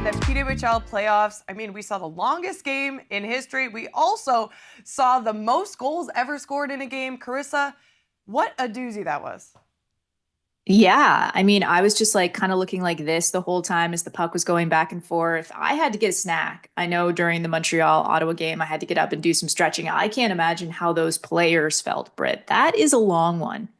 the PWHL playoffs. I mean, we saw the longest game in history. We also saw the most goals ever scored in a game. Karissa, what a doozy that was. Yeah, I mean, I was just like kind of looking like this the whole time as the puck was going back and forth. I had to get a snack. I know during the Montreal Ottawa game, I had to get up and do some stretching. I can't imagine how those players felt, Britt. That is a long one.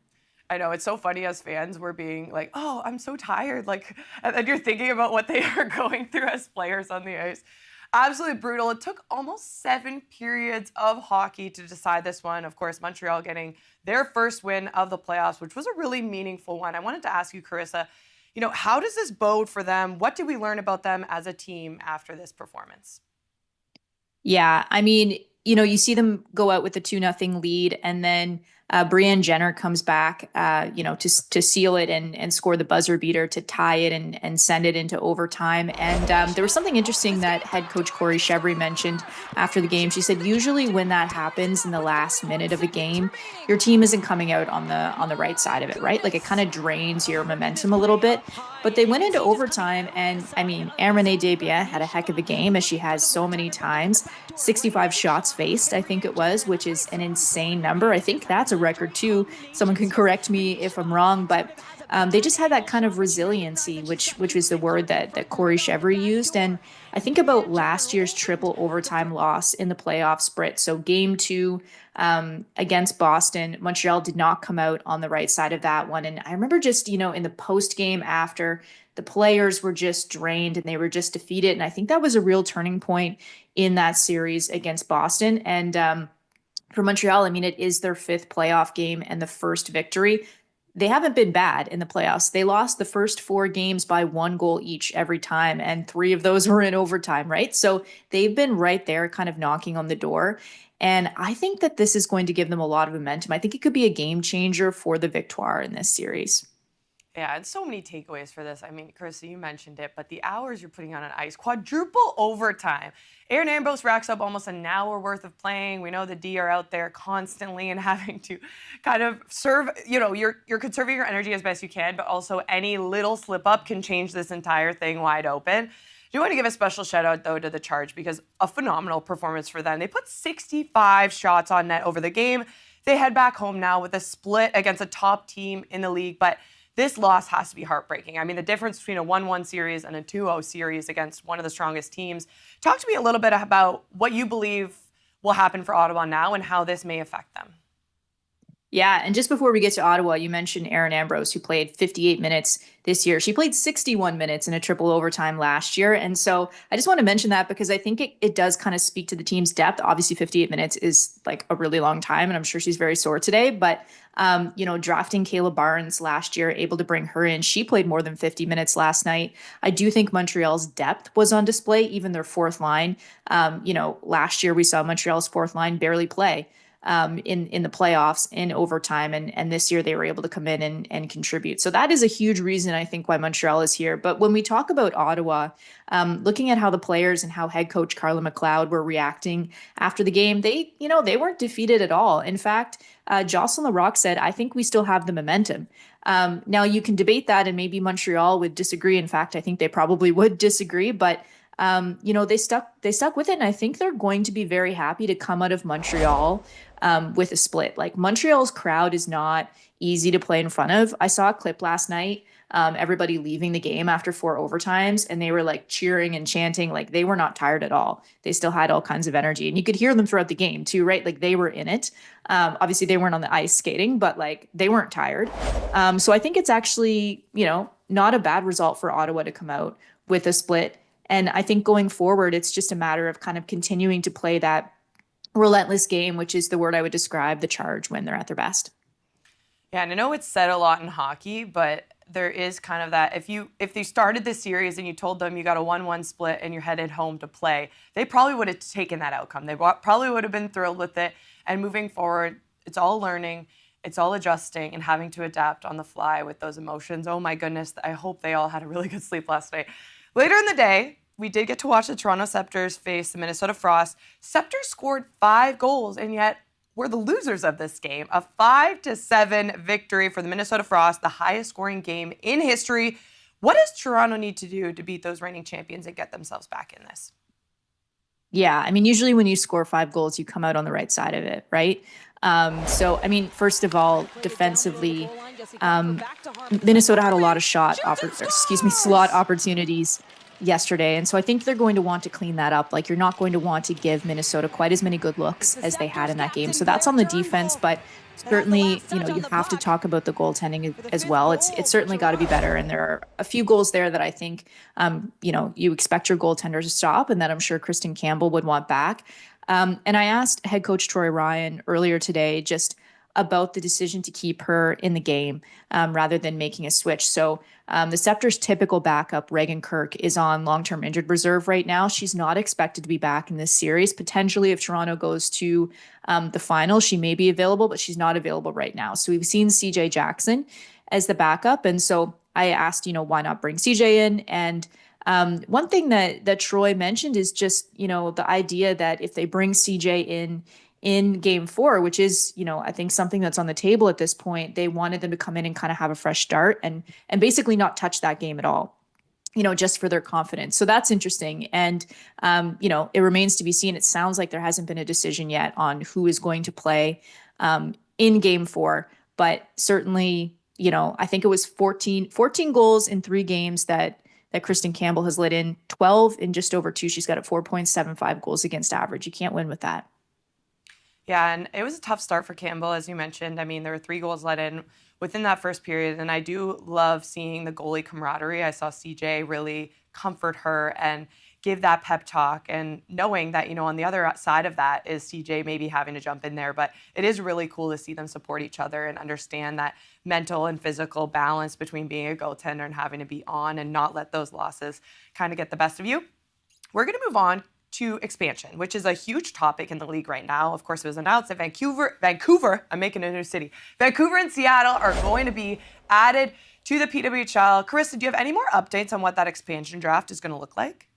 I know, it's so funny as fans, we're being like, oh, I'm so tired. Like, and then you're thinking about what they are going through as players on the ice. Absolutely brutal. It took almost 7 periods of hockey to decide this one. Of course, Montreal getting their first win of the playoffs, which was a really meaningful one. I wanted to ask you, Karissa, how does this bode for them? What did we learn about them as a team after this performance? Yeah, I mean, you see them go out with a 2-0 lead, and then Brianne Jenner comes back, to seal it and score the buzzer beater to tie it and send it into overtime. And there was something interesting that head coach Corey Chevry mentioned after the game. She said usually when that happens in the last minute of a game, your team isn't coming out on the right side of it, right? Like it kind of drains your momentum a little bit. But they went into overtime, and I mean, Renee Desbiens had a heck of a game as she has so many times. 65 shots faced, I think it was, which is an insane number. I think that's a record too. Someone can correct me if I'm wrong, but they just had that kind of resiliency, which was the word that Corey Chevry used. And I think about last year's triple overtime loss in the playoffs, Brit. So game 2 against Boston, Montreal did not come out on the right side of that one. And I remember just, in the post game after, the players were just drained and they were just defeated. And I think that was a real turning point in that series against Boston. And for Montreal, I mean, it is their 5th playoff game and the first victory. They haven't been bad in the playoffs. They lost the first 4 games by 1 goal each every time, and 3 of those were in overtime, right? So they've been right there kind of knocking on the door. And I think that this is going to give them a lot of momentum. I think it could be a game changer for the Victoire in this series. Yeah, and so many takeaways for this. I mean, Karissa, you mentioned it, but the hours you're putting on an ice, quadruple overtime. Erin Ambrose racks up almost an hour worth of playing. We know the D are out there constantly and having to kind of serve, you're conserving your energy as best you can, but also any little slip up can change this entire thing wide open. I do want to give a special shout out, though, to the Charge because a phenomenal performance for them. They put 65 shots on net over the game. They head back home now with a split against a top team in the league, but this loss has to be heartbreaking. I mean, the difference between a 1-1 series and a 2-0 series against one of the strongest teams. Talk to me a little bit about what you believe will happen for Ottawa now and how this may affect them. Yeah, and just before we get to Ottawa, you mentioned Erin Ambrose, who played 58 minutes this year. She played 61 minutes in a triple overtime last year. And so I just want to mention that because I think it does kind of speak to the team's depth. Obviously, 58 minutes is like a really long time, and I'm sure she's very sore today. But, drafting Kayla Barnes last year, able to bring her in. She played more than 50 minutes last night. I do think Montreal's depth was on display, even their 4th line. Last year we saw Montreal's 4th line barely play in the playoffs in overtime. And this year they were able to come in and contribute. So that is a huge reason I think why Montreal is here. But when we talk about Ottawa, looking at how the players and how head coach Carla McLeod were reacting after the game, they weren't defeated at all. In fact, Jocelyn Larocque said, I think we still have the momentum. Now you can debate that and maybe Montreal would disagree. In fact, I think they probably would disagree, but they stuck with it. And I think they're going to be very happy to come out of Montreal with a split. Like Montreal's crowd is not easy to play in front of. I saw a clip last night, everybody leaving the game after 4 overtimes, and they were like cheering and chanting, like they were not tired at all. They still had all kinds of energy, and you could hear them throughout the game too, right? Like they were in it. Obviously they weren't on the ice skating, but like they weren't tired. So I think it's actually, not a bad result for Ottawa to come out with a split. And I think going forward, it's just a matter of kind of continuing to play that relentless game, which is the word I would describe the Charge when they're at their best. Yeah, and I know it's said a lot in hockey, but there is kind of that if they started this series and you told them you got a 1-1 split and you're headed home to play, they probably would have taken that outcome. They probably would have been thrilled with it. And moving forward, it's all learning, it's all adjusting and having to adapt on the fly with those emotions. Oh my goodness, I hope they all had a really good sleep last night. Later in the day, we did get to watch the Toronto Scepters face the Minnesota Frost. Scepters scored 5 goals, and yet were the losers of this game. A 5-7 victory for the Minnesota Frost, the highest scoring game in history. What does Toronto need to do to beat those reigning champions and get themselves back in this? Yeah, I mean, usually when you score 5 goals, you come out on the right side of it, right? So, I mean, first of all, defensively, Minnesota had a lot of slot opportunities yesterday, and so I think they're going to want to clean that up. Like, you're not going to want to give Minnesota quite as many good looks as they had in that game. So that's on the defense, but certainly, you have to talk about the goaltending as well. It's certainly got to be better, and there are a few goals there that I think, you expect your goaltender to stop, and that I'm sure Kristen Campbell would want back. And I asked head coach Troy Ryan earlier today just about the decision to keep her in the game rather than making a switch. So the Scepter's typical backup, Reagan Kirk, is on long-term injured reserve right now. She's not expected to be back in this series. Potentially, if Toronto goes to the final, she may be available, but she's not available right now. So we've seen CJ Jackson as the backup. And so I asked, why not bring CJ in? And one thing that Troy mentioned is just, the idea that if they bring CJ in game 4, which is, I think something that's on the table at this point, they wanted them to come in and kind of have a fresh start and basically not touch that game at all, just for their confidence. So that's interesting. And, it remains to be seen. It sounds like there hasn't been a decision yet on who is going to play in game 4, but certainly, I think it was 14 goals in 3 games that Kristen Campbell has let in, 12 in just over 2. She's got a 4.75 goals against average. You can't win with that. Yeah, and it was a tough start for Campbell, as you mentioned. I mean, there were 3 goals let in within that first period, and I do love seeing the goalie camaraderie. I saw CJ really comfort her and give that pep talk, and knowing that, on the other side of that is CJ maybe having to jump in there. But it is really cool to see them support each other and understand that mental and physical balance between being a goaltender and having to be on and not let those losses kind of get the best of you. We're going to move on to expansion, which is a huge topic in the league right now. Of course, it was announced that Vancouver, I'm making a new city, Vancouver and Seattle are going to be added to the PWHL. Karissa, do you have any more updates on what that expansion draft is going to look like?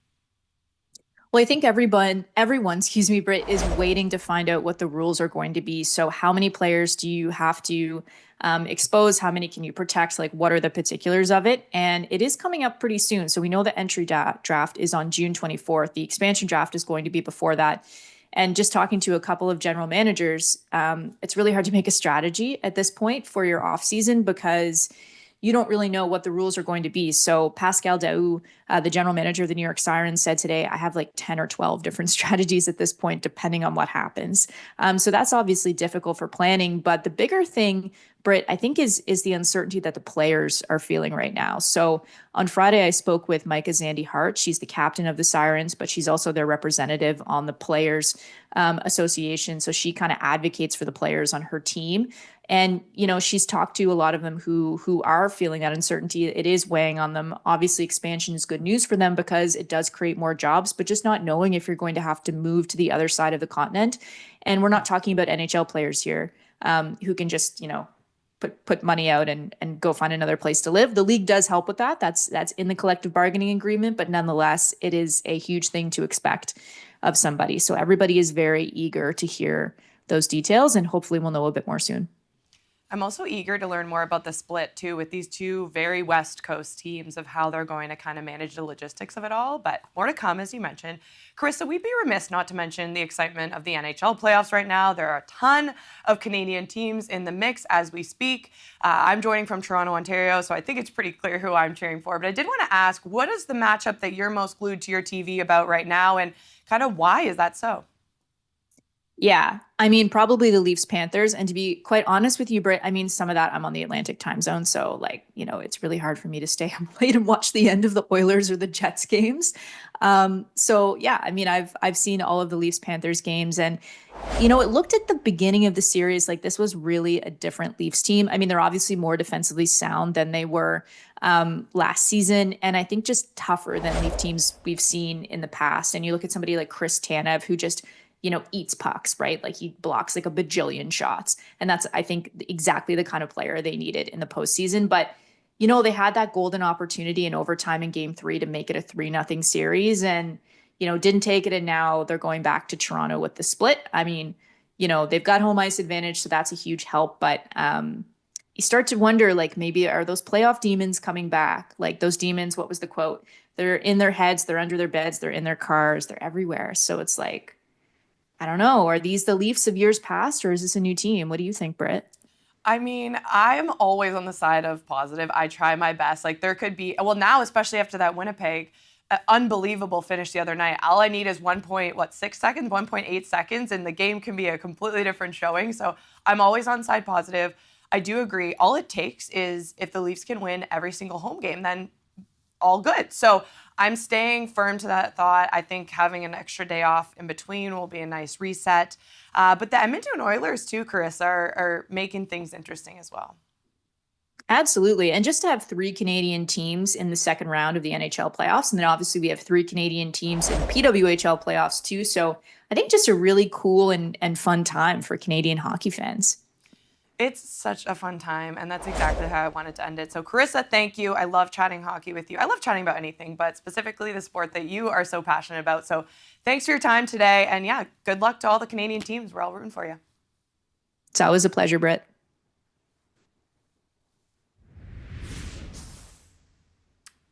Well, I think everyone, Britt, is waiting to find out what the rules are going to be. So how many players do you have to expose? How many can you protect? Like, what are the particulars of it? And it is coming up pretty soon. So we know the entry draft is on June 24th. The expansion draft is going to be before that. And just talking to a couple of general managers, it's really hard to make a strategy at this point for your off season because you don't really know what the rules are going to be. So Pascal Daou, the general manager of the New York Sirens, said today, I have like 10 or 12 different strategies at this point, depending on what happens. So that's obviously difficult for planning. But the bigger thing, Britt, I think is the uncertainty that the players are feeling right now. So on Friday, I spoke with Micah Zandy Hart. She's the captain of the Sirens, but she's also their representative on the Players Association. So she kind of advocates for the players on her team. And, she's talked to a lot of them who are feeling that uncertainty. It is weighing on them. Obviously, expansion is good news for them because it does create more jobs, but just not knowing if you're going to have to move to the other side of the continent. And we're not talking about NHL players here who can just, put money out and go find another place to live. The league does help with that. That's in the collective bargaining agreement, but nonetheless, it is a huge thing to expect of somebody. So everybody is very eager to hear those details, and hopefully we'll know a bit more soon. I'm also eager to learn more about the split, too, with these 2 very West Coast teams of how they're going to kind of manage the logistics of it all. But more to come, as you mentioned. Karissa, we'd be remiss not to mention the excitement of the NHL playoffs right now. There are a ton of Canadian teams in the mix as we speak. I'm joining from Toronto, Ontario, so I think it's pretty clear who I'm cheering for. But I did want to ask, what is the matchup that you're most glued to your TV about right now, and kind of why is that so? Yeah, I mean, probably the Leafs Panthers. And to be quite honest with you, Britt, I mean, some of that I'm on the Atlantic time zone. So it's really hard for me to stay up late and watch the end of the Oilers or the Jets games. So yeah, I mean, I've seen all of the Leafs Panthers games, and, it looked at the beginning of the series like this was really a different Leafs team. I mean, they're obviously more defensively sound than they were last season. And I think just tougher than Leaf teams we've seen in the past. And you look at somebody like Chris Tanev, who just eats pucks, right? Like he blocks like a bajillion shots. And that's, I think, exactly the kind of player they needed in the postseason. But, they had that golden opportunity in overtime in game 3 to make it a 3-0 series and, didn't take it. And now they're going back to Toronto with the split. I mean, they've got home ice advantage, so that's a huge help. But, you start to wonder, like, maybe are those playoff demons coming back? Like those demons, what was the quote? They're in their heads, they're under their beds, they're in their cars, they're everywhere. So it's like, I don't know. Are these the Leafs of years past, or is this a new team? What do you think, Britt? I mean, I'm always on the side of positive. I try my best. Like there could be, well, now especially after that Winnipeg unbelievable finish the other night. All I need is 6 seconds, 1.8 seconds, and the game can be a completely different showing. So I'm always on side positive. I do agree. All it takes is if the Leafs can win every single home game, then all good. So I'm staying firm to that thought. I think having an extra day off in between will be a nice reset. But the Edmonton Oilers too, Karissa, are making things interesting as well. Absolutely. And just to have 3 Canadian teams in the second round of the NHL playoffs. And then obviously we have 3 Canadian teams in PWHL playoffs too. So I think just a really cool and fun time for Canadian hockey fans. It's such a fun time, and that's exactly how I wanted to end it. So, Karissa, thank you. I love chatting hockey with you. I love chatting about anything, but specifically the sport that you are so passionate about. So, thanks for your time today. And yeah, good luck to all the Canadian teams. We're all rooting for you. It's always a pleasure, Britt.